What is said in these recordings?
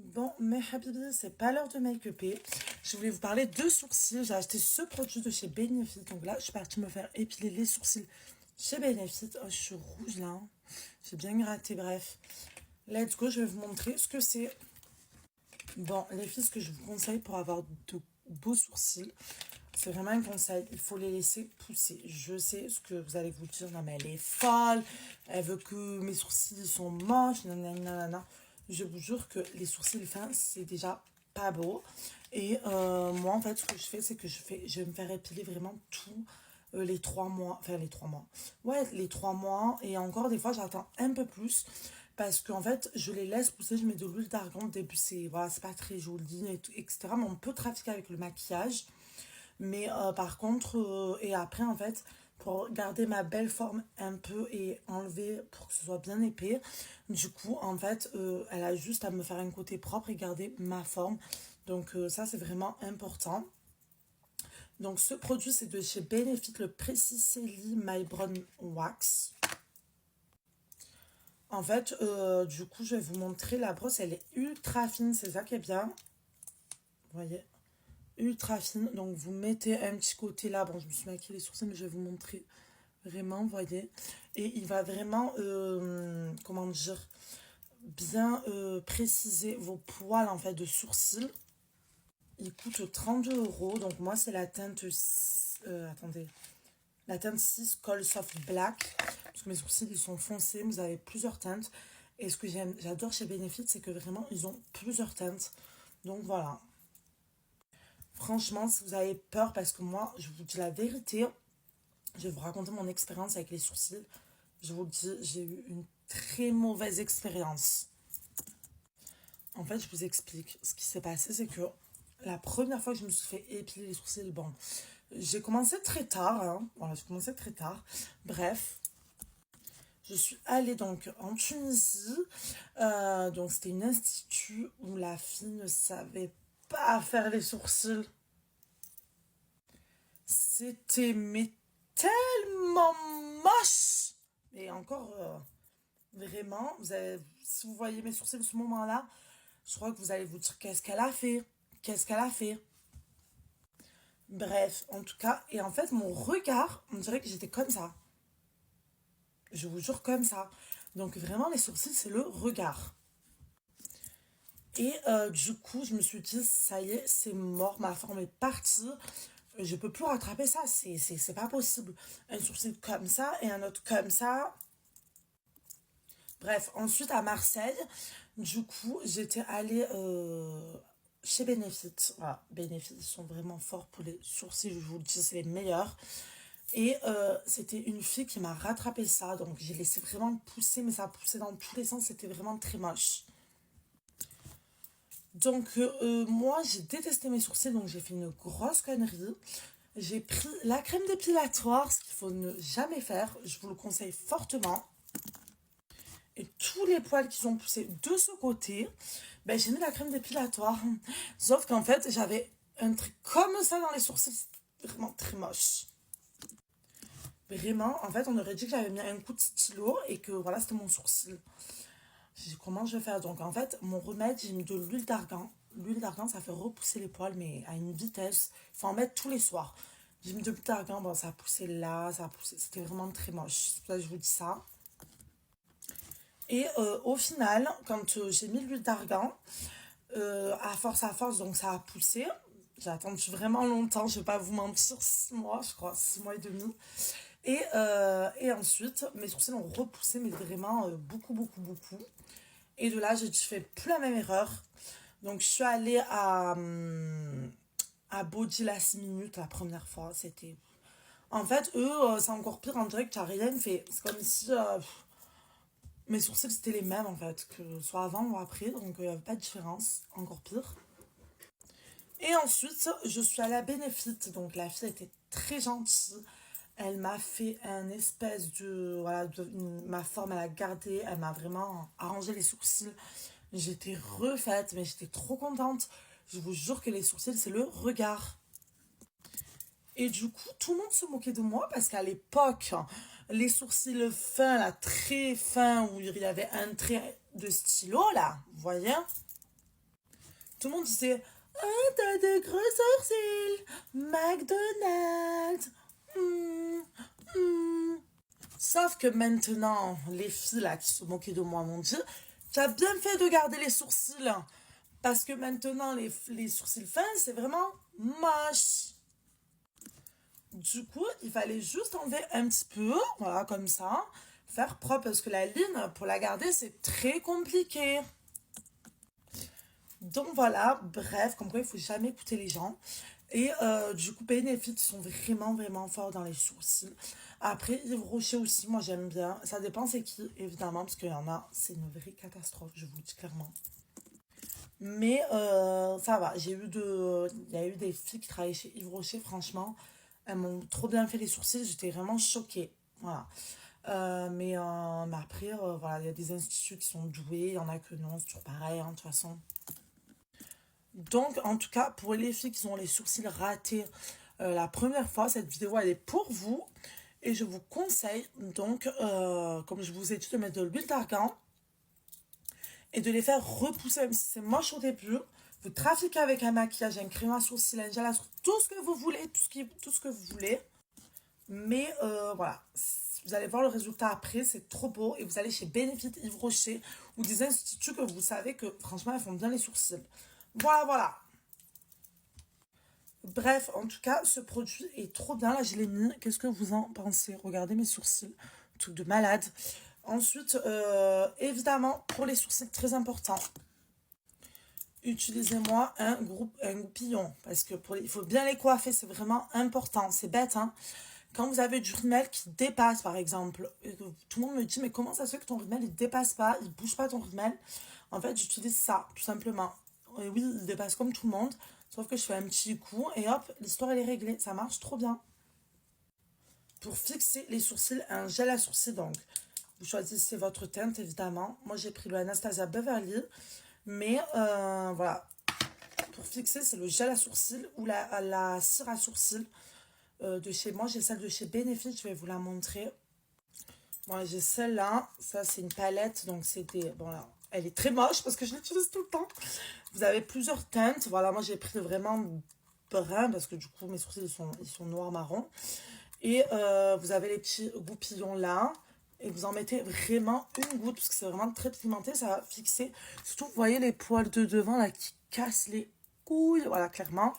Bon, mes habibis, c'est pas l'heure de make-upper. Je voulais vous parler de sourcils. J'ai acheté ce produit de chez Benefit. Donc là, je suis partie me faire épiler les sourcils chez Benefit. Oh, je suis rouge là, hein. J'ai bien gratté, bref. Let's go, je vais vous montrer ce que c'est. Bon, les filles, ce que je vous conseille pour avoir de beaux sourcils, c'est vraiment un conseil. Il faut les laisser pousser. Je sais ce que vous allez vous dire. Non, mais elle est folle. Elle veut que mes sourcils sont moches. Nanana. Je vous jure que les sourcils fins, c'est déjà pas beau. Et moi, en fait, ce que je fais, c'est que je vais me faire épiler vraiment tout les 3 mois. Enfin, les 3 mois. Ouais, les 3 mois. Et encore, des fois, j'attends un peu plus. Parce qu'en fait, je les laisse pousser. Je mets de l'huile d'argan. Au début, c'est voilà, c'est pas très joli, etc. Mais on peut trafiquer avec le maquillage. Mais par contre, et après, en fait, pour garder ma belle forme un peu et enlever pour que ce soit bien épais, du coup, en fait, elle a juste à me faire un côté propre et garder ma forme. Donc ça, c'est vraiment important. Donc ce produit, c'est de chez Benefit, le Preciselli My Brown Wax. En fait, du coup, je vais vous montrer la brosse. Elle est ultra fine, c'est ça qui est bien. Vous voyez, ultra fine. Donc, vous mettez un petit côté là. Bon, je me suis maquillée les sourcils, mais je vais vous montrer vraiment, vous voyez. Et il va vraiment, comment dire, bien préciser vos poils, en fait, de sourcils. Il coûte 32 €. Donc, moi, c'est la teinte, attendez, la teinte 6 Cold Soft Black. Parce que mes sourcils, ils sont foncés. Vous avez plusieurs teintes. Et ce que j'adore chez Benefit, c'est que vraiment, ils ont plusieurs teintes. Donc, voilà. Franchement, si vous avez peur, parce que moi, je vous dis la vérité, je vais vous raconter mon expérience avec les sourcils. Je vous le dis, j'ai eu une très mauvaise expérience. En fait, je vous explique. Ce qui s'est passé, c'est que la première fois que je me suis fait épiler les sourcils, bon, j'ai commencé très tard, hein. Voilà, j'ai commencé très tard. Bref, je suis allée donc en Tunisie. Donc, c'était une institut où la fille ne savait pas faire les sourcils. C'était mais tellement moche. Et encore, vraiment, si vous voyez mes sourcils de ce moment-là, je crois que vous allez vous dire qu'est-ce qu'elle a fait. Qu'est-ce qu'elle a fait. Bref, en tout cas, et en fait, mon regard, on dirait que j'étais comme ça. Je vous jure comme ça. Donc vraiment, les sourcils, c'est le regard. Et du coup, je me suis dit, ça y est, c'est mort, ma forme est partie. Je peux plus rattraper ça, c'est pas possible. Un sourcil comme ça et un autre comme ça. Bref, ensuite à Marseille, du coup, j'étais allée chez Benefit. Voilà, Benefit, ils sont vraiment forts pour les sourcils, je vous le dis, c'est les meilleurs. Et c'était une fille qui m'a rattrapé ça, donc j'ai laissé vraiment pousser, mais ça poussait dans tous les sens, c'était vraiment très moche. Donc moi, j'ai détesté mes sourcils, donc j'ai fait une grosse connerie. J'ai pris la crème dépilatoire, ce qu'il faut ne jamais faire, je vous le conseille fortement. Et tous les poils qui sont poussés de ce côté, ben, j'ai mis la crème dépilatoire. Sauf qu'en fait, j'avais un truc comme ça dans les sourcils. C'était vraiment très moche. Vraiment, en fait, on aurait dit que j'avais mis un coup de stylo et que voilà, c'était mon sourcil. J'ai dit, comment je vais faire? Donc, en fait, mon remède, j'ai mis de l'huile d'argan. L'huile d'argan, ça fait repousser les poils, mais à une vitesse. Il faut en mettre tous les soirs. J'ai mis de l'huile d'argan, bon, ça a poussé là, ça a poussé. C'était vraiment très moche. C'est pour ça que je vous dis ça. Et au final, quand j'ai mis l'huile d'argan, à force, donc ça a poussé. J'ai attendu vraiment longtemps, je vais pas vous mentir, 6 mois, je crois, 6 mois et demi. Et ensuite, mes sourcils ont repoussé, mais vraiment beaucoup, beaucoup, beaucoup. Et de là, je fais plus la même erreur. Donc, je suis allée à Body Last Minute la première fois. C'était. En fait, eux, c'est encore pire, en direct, t'as rien fait. C'est comme si mes sourcils, c'était les mêmes, en fait, que soit avant ou après. Donc, il n'y avait pas de différence. Encore pire. Et ensuite, je suis allée à Benefit. Donc, la fille était très gentille. Elle m'a fait un espèce de... Voilà, ma forme, elle a gardé. Elle m'a vraiment arrangé les sourcils. J'étais refaite, mais j'étais trop contente. Je vous jure que les sourcils, c'est le regard. Et du coup, tout le monde se moquait de moi parce qu'à l'époque, les sourcils fins, là, très fins, où il y avait un trait de stylo, là, vous voyez, Tout le monde disait, ah, t'as de gros sourcils, McDonald's. Hmm, hmm. Sauf que maintenant, les filles là qui se moquaient de moi m'ont dit, tu as bien fait de garder les sourcils. Parce que maintenant, les sourcils fins, c'est vraiment moche. Du coup, il fallait juste enlever un petit peu, voilà, comme ça. Faire propre, parce que la ligne, pour la garder, c'est très compliqué. Donc voilà, bref, comme quoi il faut jamais écouter les gens. Et du coup, Benefit sont vraiment, vraiment forts dans les sourcils. Après, Yves Rocher aussi, moi j'aime bien. Ça dépend c'est qui, évidemment, parce qu'il y en a, c'est une vraie catastrophe, je vous le dis clairement. Mais ça va, il y a eu des filles qui travaillaient chez Yves Rocher, franchement, elles m'ont trop bien fait les sourcils, j'étais vraiment choquée. Voilà. Mais après, voilà, il y a des instituts qui sont doués, il y en a que non, c'est toujours pareil, hein, de toute façon. Donc, en tout cas, pour les filles qui ont les sourcils ratés la première fois, cette vidéo, elle est pour vous. Et je vous conseille, donc, comme je vous ai dit, de mettre de l'huile d'argan et de les faire repousser, même si c'est moche au début. Vous trafiquez avec un maquillage, un crayon à sourcils, un gel à sourcils, tout ce que vous voulez, tout ce que vous voulez. Mais voilà, vous allez voir le résultat après, c'est trop beau. Et vous allez chez Benefit, Yves Rocher ou des instituts que vous savez que franchement, elles font bien les sourcils. Voilà, voilà. Bref, en tout cas, ce produit est trop bien. Là, je l'ai mis. Qu'est-ce que vous en pensez? Regardez mes sourcils. Truc de malade. Ensuite, évidemment, pour les sourcils, très important. Utilisez-moi un goupillon. Parce que il faut bien les coiffer. C'est vraiment important. C'est bête, hein. Quand vous avez du rimel qui dépasse, par exemple, et que tout le monde me dit, mais comment ça se fait que ton rimel, il dépasse pas, il bouge pas ton rimel? En fait, j'utilise ça, tout simplement. Et oui, il dépasse comme tout le monde, sauf que je fais un petit coup, et hop, l'histoire, elle est réglée. Ça marche trop bien. Pour fixer les sourcils, un gel à sourcils, donc, vous choisissez votre teinte, évidemment. Moi, j'ai pris le Anastasia Beverly, mais voilà. Pour fixer, c'est le gel à sourcils ou la cire à sourcils. De chez moi, j'ai celle de chez Benefit, je vais vous la montrer. Moi, j'ai celle-là, ça c'est une palette, donc c'était, bon là, elle est très moche parce que je l'utilise tout le temps. Vous avez plusieurs teintes, voilà, moi j'ai pris vraiment brun parce que du coup mes sourcils ils sont noirs marron. Et vous avez les petits goupillons là, et vous en mettez vraiment une goutte parce que c'est vraiment très pigmenté, ça va fixer. Surtout, vous voyez les poils de devant là qui cassent les couilles, voilà, clairement.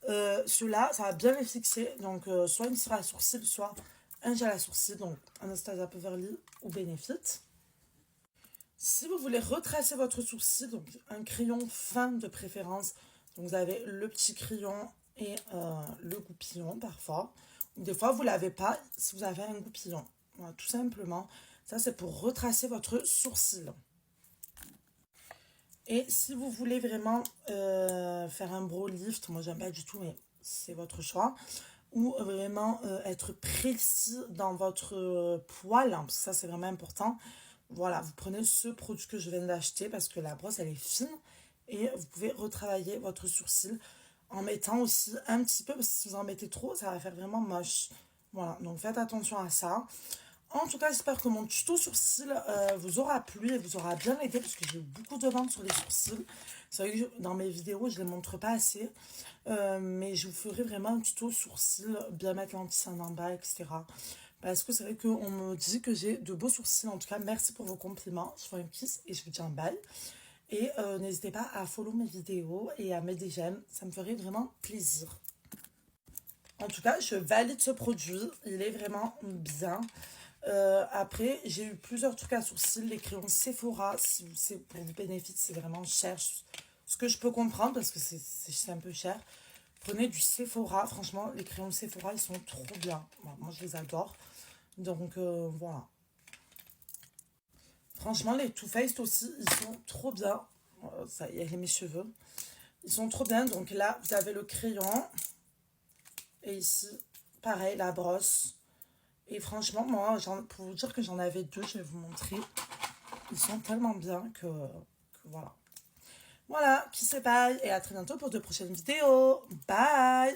Ceux-là, ça va bien les fixer. Donc, soit une cire à sourcils, soit un gel à sourcils. Donc, Anastasia Beverly ou Benefit. Si vous voulez retracer votre sourcil, donc un crayon fin de préférence. Donc, vous avez le petit crayon et le goupillon parfois. Ou des fois, vous ne l'avez pas si vous avez un goupillon. Voilà, tout simplement. Ça, c'est pour retracer votre sourcil. Et si vous voulez vraiment faire un brow lift, moi j'aime pas du tout, mais c'est votre choix. Ou vraiment être précis dans votre poil, hein, parce que ça c'est vraiment important. Voilà, vous prenez ce produit que je viens d'acheter parce que la brosse elle est fine. Et vous pouvez retravailler votre sourcil en mettant aussi un petit peu, parce que si vous en mettez trop, ça va faire vraiment moche. Voilà, donc faites attention à ça. En tout cas, j'espère que mon tuto sourcils vous aura plu et vous aura bien aidé parce que j'ai eu beaucoup de demandes sur les sourcils. C'est vrai que dans mes vidéos, je ne les montre pas assez. Mais je vous ferai vraiment un tuto sourcils, bien mettre l'anti-cerne en bas, etc. Parce que c'est vrai qu'on me dit que j'ai de beaux sourcils. En tout cas, merci pour vos compliments. Je vous fais un kiss et je vous dis un bye. Et n'hésitez pas à follow mes vidéos et à mettre des j'aime. Ça me ferait vraiment plaisir. En tout cas, je valide ce produit. Il est vraiment bien. Après, j'ai eu plusieurs trucs à sourcils. Les crayons Sephora, si c'est pour vous bénéfice, c'est vraiment cher. Ce que je peux comprendre parce que c'est un peu cher. Prenez du Sephora. Franchement, les crayons Sephora, ils sont trop bien. Moi, je les adore. Donc, voilà. Franchement, les Too Faced aussi, ils sont trop bien. Ça y est, mes cheveux. Ils sont trop bien. Donc là, vous avez le crayon. Et ici, pareil, la brosse. Et franchement, moi, pour vous dire que j'en avais deux, je vais vous montrer. Ils sont tellement bien que voilà. Voilà, qui c'est bye. Et à très bientôt pour de prochaines vidéos. Bye!